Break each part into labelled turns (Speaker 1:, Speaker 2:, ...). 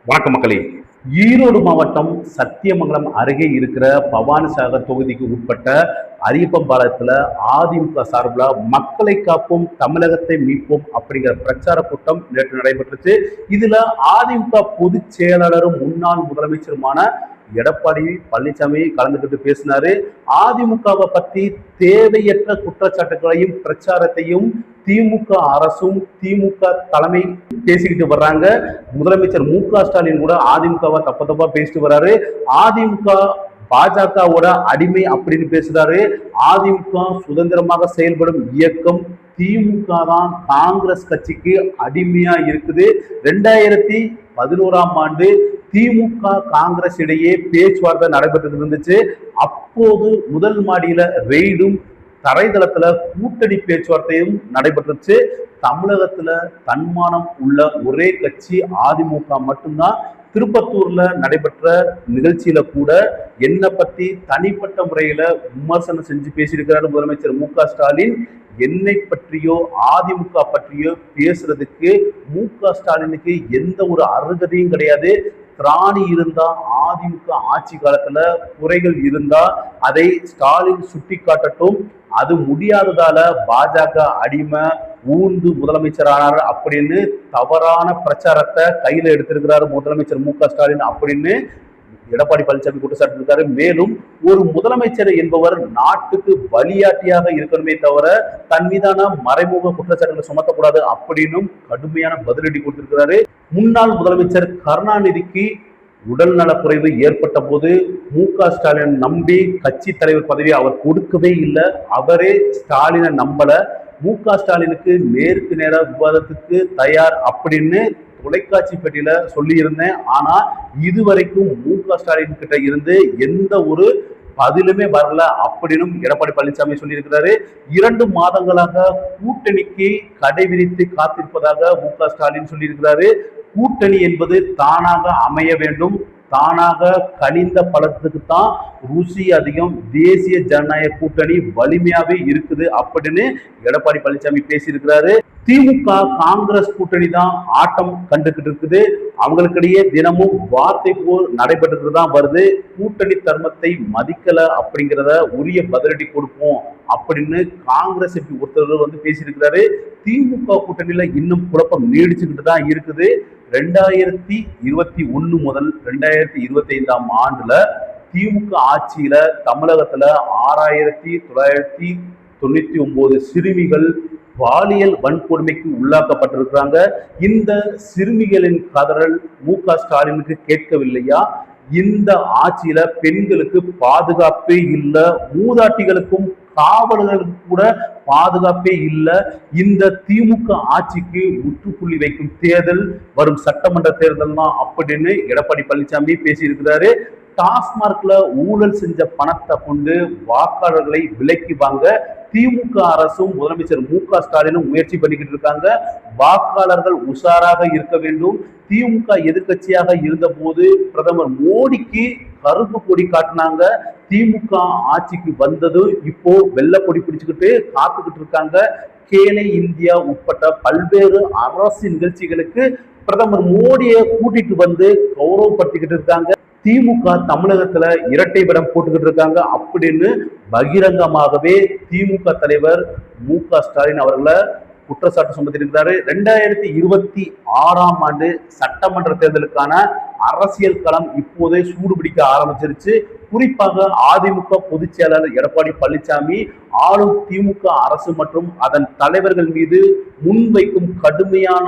Speaker 1: வணக்கம் மக்களே. ஈரோடு மாவட்டம் சத்தியமங்கலம் அருகே இருக்கிற பவானிசாகர் தொகுதிக்கு உட்பட்ட அரியப்பம்பாளையத்துல அதிமுக சார்பில் மக்களை காப்போம் தமிழகத்தை மீட்போம் அப்படிங்கிற பிரச்சார கூட்டம் நேற்று நடைபெற்றுச்சு. இதுல அதிமுக பொதுச் செயலாளரும் முன்னாள் முதலமைச்சருமான எடப்பாடி பழனிசாமி கலந்துக்கிட்டு பேசினாரு. அதிமுகவை பத்தி தேவையற்ற குற்றச்சாட்டுகளையும் பிரச்சாரத்தையும் திமுக அரசும் திமுக தலைமை பேசிக்கிட்டு வர்றாங்க. முதலமைச்சர் மு.க.ஸ்டாலின் கூட அதிமுகவை தப்பா பேசிட்டு வர்றாரு. அதிமுக பாஜகவோட அடிமை அப்படின்னு பேசுறாரு. அதிமுக சுதந்திரமாக செயல்படும் இயக்கம், திமுக தான் காங்கிரஸ் கட்சிக்கு அடிமையா இருக்குது. 2011ஆம் ஆண்டு திமுக காங்கிரஸ் இடையே பேச்சுவார்த்தை நடைபெற்று இருந்துச்சு. அப்போது முதல் மாடியில ரெய்டும் தரைதளத்துல கூட்டணி பேச்சுவார்த்தையும் நடைபெற்றுச்சு. தமிழகத்துல தன்மானம் உள்ள ஒரே கட்சி அதிமுக மட்டும்தான். திருப்பத்தூர்ல நடைபெற்ற நிகழ்ச்சியில கூட என்னை பத்தி தனிப்பட்ட முறையில விமர்சனம் செஞ்சு பேசியிருக்கிறார் முதலமைச்சர் மு.க.ஸ்டாலின். என்னை பற்றியோ அதிமுக பற்றியோ பேசுறதுக்கு மு.க.ஸ்டாலினுக்கு எந்த ஒரு அருகதையும் கிடையாது. திராணி இருந்தா அதிமுக ஆட்சி காலத்துல குறைகள் இருந்தா அதை ஸ்டாலின் சுட்டி காட்டட்டும். அது முடியாததால பாஜக அடிமை ஊர்ந்து முதலமைச்சரானார் அப்படின்னு தவறான பிரச்சாரத்தை கையில எடுத்திருக்கிறாரு முதலமைச்சர் மு.க.ஸ்டாலின் அப்படின்னு எடப்பாடி பழனிசாமி குற்றச்சாட்டு இருக்காரு. மேலும் ஒரு முதலமைச்சர் என்பவர் நாட்டுக்கு வழிகாட்டியாக இருக்கணுமே தவிர தன் மீதான மறைமுக குற்றச்சாட்டுகளை சுமத்தக்கூடாது அப்படின்னு கடுமையான பதிலடி கொடுத்திருக்கிறாரு. முன்னாள் முதலமைச்சர் கருணாநிதிக்கு உடல் நலக்குறைவு ஏற்பட்ட போது மு.க.ஸ்டாலின் நம்பி கட்சி தலைவர் பதவி அவர் கொடுக்கவே இல்லை. அவரே ஸ்டாலினை நம்பல. மு.க.ஸ்டாலினுக்கு நேருக்கு நேர விவாதத்துக்கு தயார் அப்படின்னு தொலைக்காட்சி பெட்டியில சொல்லி இருந்தேன். ஆனா இதுவரைக்கும் மு.க.ஸ்டாலின் கிட்ட இருந்து எந்த ஒரு பதிலுமே வரல அப்படின்னு எடப்பாடி பழனிசாமி சொல்லியிருக்கிறாரு. 2 மாதங்களாக கூட்டணிக்கு கடை விரித்து காத்திருப்பதாக மு.க.ஸ்டாலின் சொல்லியிருக்கிறாரு. கூட்டணி என்பது தானாக அமைய வேண்டும். தானாக கனிந்த பழத்துக்கு தான் ருசி அதிகம். தேசிய ஜனநாயக கூட்டணி வலிமையாவே இருக்குது அப்படின்னு எடப்பாடி பழனிசாமி பேசியிருக்கிறாரு. திமுக காங்கிரஸ் கூட்டணி தான் ஆட்டம் கண்டுகிட்டு இருக்குது. அவங்களுக்கிடையே தினமும் வார்த்தை போர் நடைபெற்று தான் வருது. கூட்டணி தர்மத்தை மதிக்கல அப்படிங்கிறத உரிய பதிலடி கொடுப்போம் அப்படின்னு காங்கிரஸ் ஒருத்தர் பேசியிருக்கிறாரு. திமுக கூட்டணியில இன்னும் குழப்பம் நீடிச்சுக்கிட்டு தான் இருக்குது. 2021 முதல் 2025ஆம் ஆண்டுல திமுக ஆட்சியில தமிழகத்துல 6999 சிறுமிகள் பாலியல் வன்கொடுமைக்கு உள்ளாக்கப்பட்டிருக்கிறாங்க. இந்த சிறுமிகளின் கதறல் மு.க.ஸ்டாலினுக்கு கேட்கவில்லையா? இந்த ஆட்சியில பெண்களுக்கு பாதுகாப்பே இல்லை, மூதாட்டிகளுக்கும் காவலர்களுக்கு கூட பாதுகாப்பே இல்லை. இந்த திமுக ஆட்சிக்கு முற்றுப்புள்ளி வைக்கும் தேர்தல் வரும் சட்டமன்ற தேர்தல் தான் அப்படின்னு எடப்பாடி பழனிசாமி பேசியிருக்கிறாரு. டாஸ்மார்க்ல ஊழல் செஞ்ச பணத்தை கொண்டு வாக்காளர்களை விலைக்கு வாங்க திமுக அரசும் முதலமைச்சர் மு.க.ஸ்டாலினும் முயற்சி பண்ணிக்கிட்டு இருக்காங்க. வாக்காளர்கள் உஷாராக இருக்க வேண்டும். திமுக எதிர்கட்சியாக இருந்த போது பிரதமர் மோடிக்கு கருப்பு கொடி காட்டினாங்க. திமுக ஆட்சிக்கு வந்தது இப்போ வெள்ளை கொடி பிடிச்சுக்கிட்டு காத்துக்கிட்டு இருக்காங்க. கேலை இந்தியா உட்பட்ட பல்வேறு அரசு நிகழ்ச்சிகளுக்கு பிரதமர் மோடியை கூட்டிட்டு வந்து கௌரவப்படுத்திக்கிட்டு இருக்காங்க. திமுக தமிழகத்துல இரட்டை படம் போட்டுக்கிட்டு இருக்காங்க அப்படின்னு பகிரங்கமாகவே திமுக தலைவர் மு.க.ஸ்டாலின் அவர்களை குற்றச்சாட்டு சுமத்திருக்கிறாரு. 2026ஆம் ஆண்டு சட்டமன்ற தேர்தலுக்கான அரசியல் களம் இப்போதே சூடு பிடிக்க ஆரம்பிச்சிருச்சு. குறிப்பாக அதிமுக பொதுச் செயலாளர் எடப்பாடி பழனிசாமி ஆளும் திமுக அரசு மற்றும் அதன் தலைவர்கள் மீது முன்வைக்கும் கடுமையான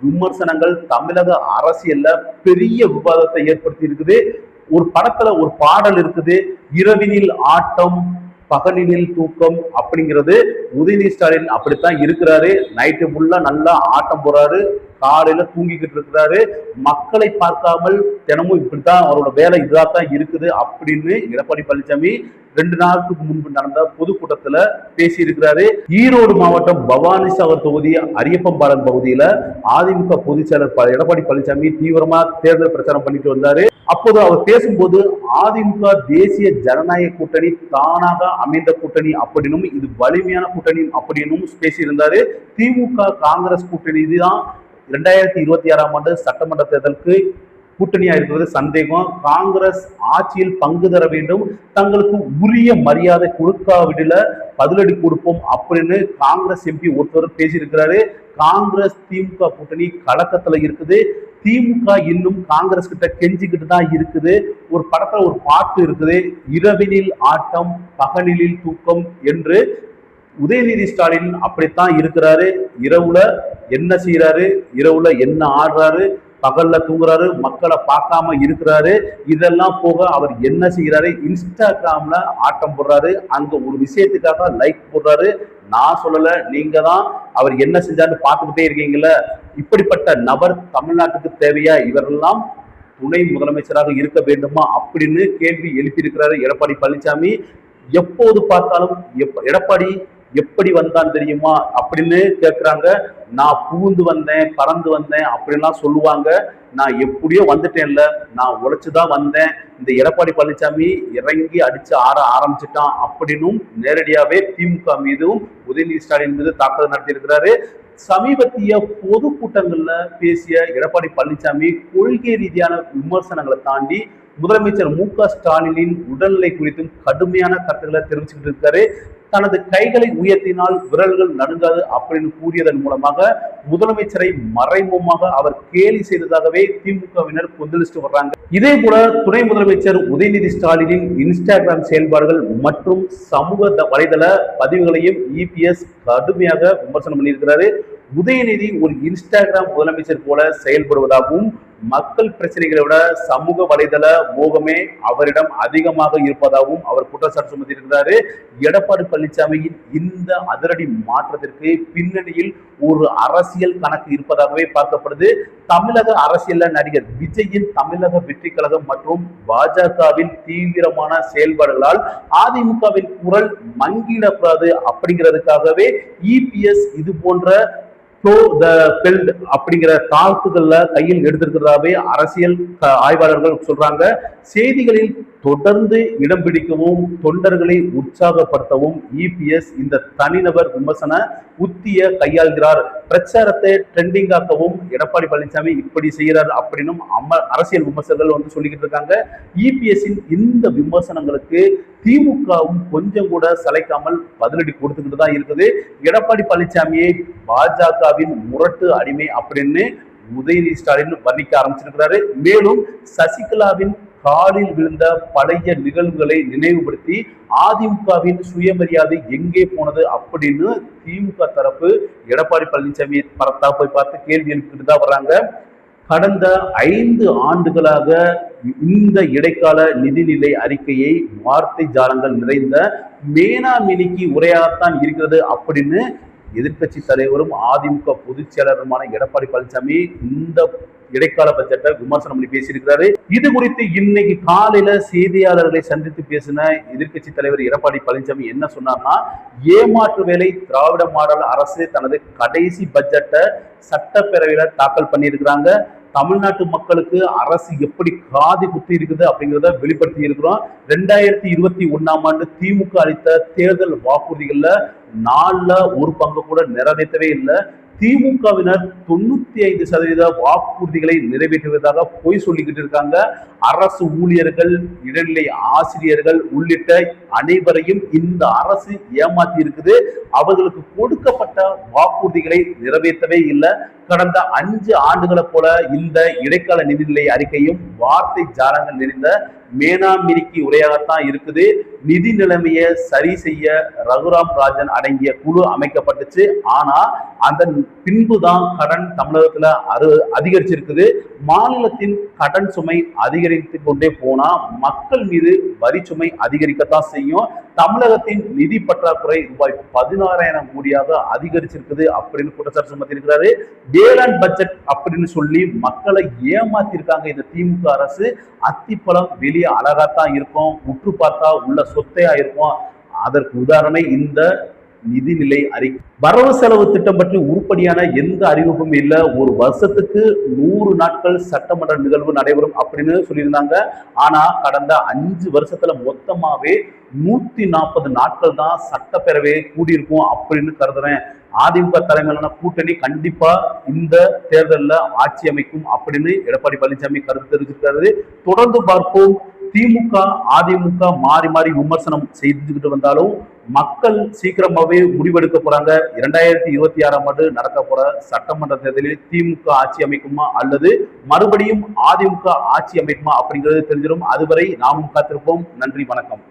Speaker 1: விமர்சனங்கள் தமிழக அரசியல்ல பெரிய விவாதத்தை ஏற்படுத்தி இருக்குது. ஒரு படத்துல ஒரு பாடல் இருக்குது, இரவினில் ஆட்டம் பகலினில் தூக்கம் அப்படிங்கிறது. உதயநிதி ஸ்டாலின் அப்படித்தான் இருக்கிறாரு. நைட்டு ஃபுல்லா நல்லா ஆட்டம் போறாரு, காலையில தூங்கிக்கிட்டு இருக்கிறாரு. மக்களை பார்க்காமல் தினமும் இப்படித்தான் அவரோட வேலை இதாத்தான் இருக்குது அப்படின்னு எடப்பாடி பழனிசாமி 2 நாளுக்கு முன்பு நடந்த பொதுக்கூட்டத்துல பேசி இருக்கிறாரு. ஈரோடு மாவட்டம் பவானிசாகர் தொகுதி அரியப்பம்பாளையம் பகுதியில அதிமுக பொதுச் செயலர் எடப்பாடி பழனிசாமி தீவிரமா தேர்தல் பிரச்சாரம் பண்ணிட்டு வந்தாரு. அப்போது அவர் பேசும்போது அதிமுக தேசிய ஜனநாயக கூட்டணி தானாக அமைந்த கூட்டணி அப்படின்னும் இது வலிமையான கூட்டணி அப்படின்னும் பேசியிருந்தாரு. திமுக காங்கிரஸ் கூட்டணி தான் 2026ஆம் ஆண்டு சட்டமன்ற தேர்தலுக்கு கூட்டணியா இருக்கிறது சந்தேகம். காங்கிரஸ் ஆட்சியில் பங்கு தர வேண்டும், தங்களுக்கு உரிய மரியாதை கொடுக்காவிடல பதிலடி கொடுப்போம் அப்படின்னு காங்கிரஸ் எம்பி ஒருத்தர் பேசியிருக்கிறாரு. காங்கிரஸ் திமுக கூட்டணி கலக்கத்துல இருக்குது. திமுக இன்னும் காங்கிரஸ் கிட்ட கெஞ்சிக்கிட்டு தான் இருக்குது. ஒரு படத்துல ஒரு பாட்டு இருக்குது, இரவினில் ஆட்டம் பகலில் தூக்கம் என்று. உதயநிதி ஸ்டாலின் அப்படித்தான் இருக்கிறாரு. இரவுல என்ன செய்யறாரு, இரவுல என்ன ஆடுறாரு, பகல்ல தூங்குறாரு, மக்களை பார்க்காம இருக்கிறாரு. இதெல்லாம் போக அவர் என்ன செய்யறாரு, இன்ஸ்டாகிராம்ல ஆட்டம் போடுறாரு, அங்க ஒரு விஷயத்துக்காக லைக் போடுறாரு. நான் சொல்லல, நீங்க தான் அவர் என்ன செஞ்சாருன்னு பார்த்துக்கிட்டே இருக்கீங்களா. இப்படிப்பட்ட நபர் தமிழ்நாட்டுக்கு தேவையா? இவரெல்லாம் துணை முதலமைச்சராக இருக்க வேண்டுமா அப்படின்னு கேள்வி எழுப்பியிருக்கிறாரு எடப்பாடி பழனிசாமி. எப்போது பார்த்தாலும் எடப்பாடி எப்படி வந்தான் தெரியுமா அப்படின்னு கேட்கிறாங்க. நான் புகுந்து வந்தேன், பறந்து வந்தேன் அப்படின்லாம் சொல்லுவாங்க. நான் எப்படியோ வந்துட்டேன்ல, நான் உழைச்சுதான் வந்தேன். இந்த எடப்பாடி பழனிசாமி இறங்கி அடிச்சு ஆட ஆரம்பிச்சுட்டான் அப்படின்னும் நேரடியாவே திமுக மீதும் உதயநிதி ஸ்டாலின் மீது தாக்குதல் நடத்தி இருக்கிறாரு. சமீபத்திய பொதுக்கூட்டங்கள்ல பேசிய எடப்பாடி பழனிசாமி கொள்கை ரீதியான விமர்சனங்களை தாண்டி முதலமைச்சர் மு.க.ஸ்டாலினின் உடல்நிலை குறித்தும் கடுமையான கருத்துக்களை தெரிவிச்சுக்கிட்டு இருக்காரு. தனது கைகளை உயர்த்தினால் விரல்கள் நடுங்காது அப்படின்னு கூறியதன் மூலமாக முதலமைச்சரை மறைமுகமாக அவர் கேலி செய்ததாகவே திமுகவினர் கொந்தளிச்சுட்டு வர்றாங்க. இதே போல துணை முதலமைச்சர் உதயநிதி ஸ்டாலினின் இன்ஸ்டாகிராம் செயல்பாடுகள் மற்றும் சமூக வலைதள பதிவுகளையும் இபிஎஸ் கடுமையாக விமர்சனம் பண்ணியிருக்கிறாரு. உதயநிதி ஒரு இன்ஸ்டாகிராம் முதலமைச்சர் போல செயல்படுவதாகவும் மக்கள் பிரச்சனைகளை விட சமூக வலைதள மோகமே அவரிடம் அதிகமாக இருப்பதாகவும் அவர் குற்றச்சாட்டு சுமத்தியிருக்கிறாரு. எடப்பாடி பழனிசாமியின் இந்த அதிரடி மாற்றத்திற்கு பின்னணியில் ஒரு அரசியல் கணக்கு இருப்பதாகவே பார்க்கப்படுது. தமிழக அரசியல்ல நடிகர் விஜயின் தமிழக வெற்றி கழகம் மற்றும் பாஜகவின் தீவிரமான செயல்பாடுகளால் அதிமுகவின் குரல் மங்கிடக்கூடாது அப்படிங்கிறதுக்காகவே இபிஎஸ் இது போன்ற அப்படிங்கிற தாக்குதல்ல கையில் எடுத்திருக்கிறதாவே அரசியல் ஆய்வாளர்கள் சொல்றாங்க. செய்திகளில் தொடர்ந்து இடம் பிடிக்கவும் தொண்டர்களை உற்சாகப்படுத்தவும் இபிஎஸ் இந்த தனிநபர் விமர்சன உத்திய கையாள்கிறார். பிரச்சாரத்தை ட்ரெண்டிங் ஆக்கவும் எடப்பாடி பழனிசாமி இப்படி செய்யறார் அப்படின்னு அரசியல் விமர்சகர்கள் சொல்லிக்கிட்டு இருக்காங்க. இபிஎஸ்ஸின் இந்த விமர்சனங்களுக்கு திமுகவும் கொஞ்சம் கூட சளைக்காமல் பதிலடி கொடுத்துக்கிட்டு தான் இருக்குது. எடப்பாடி பழனிசாமியை பாஜகவின் முரட்டு அடிமை அப்படின்னு உதயநிதி ஸ்டாலின் வர்ணிக்க ஆரம்பிச்சிருக்கிறாரு. மேலும் சசிகலாவின் காலில் விழுந்த பழைய நிகழ்வுகளை நினைவுபடுத்தி அதிமுகவின் சுயமரியாதை எங்கே போனது அப்படின்னு திமுக தரப்பு எடப்பாடி பழனிசாமி தரப்பை பார்த்து கேள்வி எழுப்பிட்டு தான் வர்றாங்க. கடந்த 5 ஆண்டுகளாக இந்த இடைக்கால நிதிநிலை அறிக்கையை வார்த்தை ஜாலங்கள் நிறைந்த மேனாமினிக்கு உரையாகத்தான் இருக்கிறது அப்படின்னு எதிர்கட்சி தலைவரும் அதிமுக பொதுச் செயலருமான எடப்பாடி பழனிசாமி இந்த இடைக்கால பட்ஜெட்டை விமர்சனம் பண்ணி பேசியிருக்கிறாரு. இது குறித்து இன்னைக்கு காலையில செய்தியாளர்களை சந்தித்து பேசின எதிர்கட்சி தலைவர் எடப்பாடி பழனிசாமி என்ன சொன்னார்னா, ஏமாற்று வேலை திராவிட மாடல் அரசு தனது கடைசி பட்ஜெட்டை சட்டப்பேரவையில தாக்கல் பண்ணியிருக்கிறாங்க. தமிழ்நாட்டு மக்களுக்கு அரசு எப்படி காதி குத்தி இருக்குது அப்படிங்கிறத வெளிப்படுத்தி இருக்கிறோம். 2021ஆம் ஆண்டு திமுக அளித்த தேர்தல் வாக்குறுதிகள்ல 4ல் 1 பங்கு கூட நிறைவேற்றவே இல்லை. திமுகவினர் 95% வாக்குறுதிகளை நிறைவேற்றுவதாக பொய் சொல்லிக்கிட்டு இருக்காங்க. அரசு ஊழியர்கள், இடைநிலை ஆசிரியர்கள் உள்ளிட்ட அனைவரையும் இந்த அரசு ஏமாத்தி இருக்குது. அவர்களுக்கு கொடுக்கப்பட்ட வாக்குறுதிகளை நிறைவேற்றவே இல்லை. கடந்த 5 ஆண்டுகளை போல இந்த இடைக்கால நிதிநிலை அறிக்கையும் வார்த்தை ஜாலங்கள் நிறைந்த மேனாமினிக்கு உரையாகத்தான் இருக்குது. நிதி நிலைமையை சரி செய்ய ரகுராம் ராஜன் அடங்கிய குழு அமைக்கப்பட்டுச்சு. ஆனா அதன் பின்புதான் கடன் தமிழகத்துல அதிகரிச்சிருக்குது. மாநிலத்தின் கடன் சுமை அதிகரித்து கொண்டே போனா மக்கள் மீது வரி சுமை அதிகரிக்கத்தான் செய்யும். தமிழகத்தின் நிதி பற்றாக்குறை ரூபாய் 16,000 கோடியாக அதிகரிச்சிருக்குது அப்படின்னு குற்றச்சாட்டு சுமத்திருக்கிறாரு. வேளாண் பட்ஜெட் அப்படின்னு சொல்லி மக்களை ஏமாத்திருக்காங்க இந்த திமுக அரசு. அத்திப்பழம் வெளியே அழகாத்தான் இருக்கும், உற்று பார்த்தா உள்ள சொத்தையா இருக்கும். அதற்கு உதாரணம் இந்த நிதிநிலை அறிக்கை. வரவு செலவு திட்டம் பற்றி உருப்படியான எந்த அறிவிப்பும் இல்லை. ஒரு வருஷத்துக்கு 100 நாட்கள் சட்டமன்ற நிகழ்வு நடைபெறும் அப்படின்னு சொல்லியிருந்தாங்க. ஆனா கடந்த 5 வருஷத்துல மொத்தமாவே 140 நாட்கள் தான் சட்டப்பேரவையை கூடியிருக்கும் அப்படின்னு கருதுறேன். அதிமுக தலைமையிலான கூட்டணி கண்டிப்பா இந்த தேர்தலில் ஆட்சி அமைக்கும் அப்படின்னு எடப்பாடி பழனிசாமி கருத்து தெரிவிச்சிருக்காரு. தொடர்ந்து பார்ப்போம். திமுக அதிமுக மாறி மாறி விமர்சனம் செய்துக்கிட்டு வந்தாலும் மக்கள் சீக்கிரமாவே முடிவெடுக்க போறாங்க. 2026ஆம் ஆண்டு நடக்க போற சட்டமன்ற தேர்தலில் திமுக ஆட்சி அமைக்குமா அல்லது மறுபடியும் அதிமுக ஆட்சி அமைக்குமா அப்படிங்கிறது தெரிஞ்சிடும். அதுவரை நாமும் காத்திருப்போம். நன்றி, வணக்கம்.